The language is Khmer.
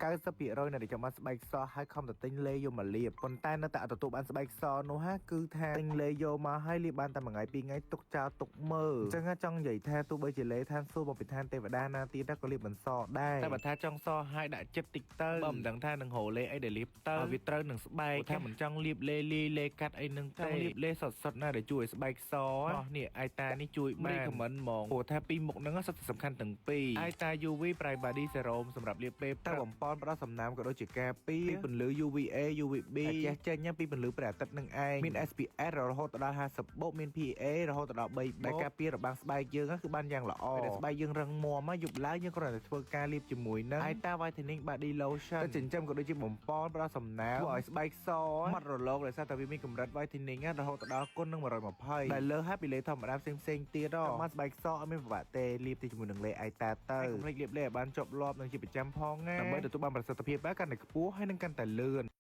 90%នៃចាំបានស្បែកសហើយខំតែទិញលេយកមកលាបប៉ុន្តែនៅតែអត់ទទួលបានស្បែកសនោះហាគឺថាទិញលេយកមកហើយលាបបានតែមួយថ្ងៃពីរថ្ងៃទុកចោលទុកមើលអញ្ចឹងចង់និយាយថាទោះបីជាលេឋានសួគ៌មកពីឋានទេវតាណាទៀតក៏លាបមិនសដែរតែបើថាចង់សហើយដាក់ចិត្តតិចទៅបើមិនដឹងថានឹងរោលេអីដែលលាបទៅវាត្រូវនឹងស្បែកថាមិនចង់លាបលេលាយលេកាត់អីនឹងទេលាបលេសុតៗណាដែលជួយឲ្យស្បែកសនោះនេះអាយតានេះជួយបានខមមិនហ្មងព្រោះថាពីមុខហ្នឹងសុទ្ធតែសំខាន់ទាំងពីរអាយតា UV Prime Body Serum សម្រាប់លាបពេលតែបំពន់ផ្ដោតសំណើមក៏ដូចជាការពីពន្លឺ UVA UVB ចេញពីពន្លឺព្រះអាទិត្យនឹងឯងមាន SPF រហូតដល់50បូកមាន PA រហូតដល់3បូកដែលការពាររបាំងស្បែកយើងគឺបានយ៉ាងល្អតែស្បែកយើងរឹងមាំយប់ឡើងយើងគ្រាន់តែធ្វើការលាបជាមួយនឹងអាយតា Whitening Body Lotion ទៅចិញ្ចឹមក៏ដូចជាបំពន់ផ្ដោតសំណើមធ្វើឲ្យស្បែកសម៉ត់រលោងដោយសារតែវាមានកម្រិត Whitening រហូតដល់គុណនឹង120ដែលលើសពីលេធម្មតាផ្សេងទៀតមកស្បែកសអត់មានពិបាកទេលាបទៅជាមួយនឹងលេអាយតាទៅកុំភ្លេចលាបលេឲ្យបានជាប់លាប់នឹងជាប្រចាំផងណាដើម្បីទទួលបានប្រសិទ្ធភាពកាន់តែខ្ពស់ហើយនឹងកាន់តែលឿន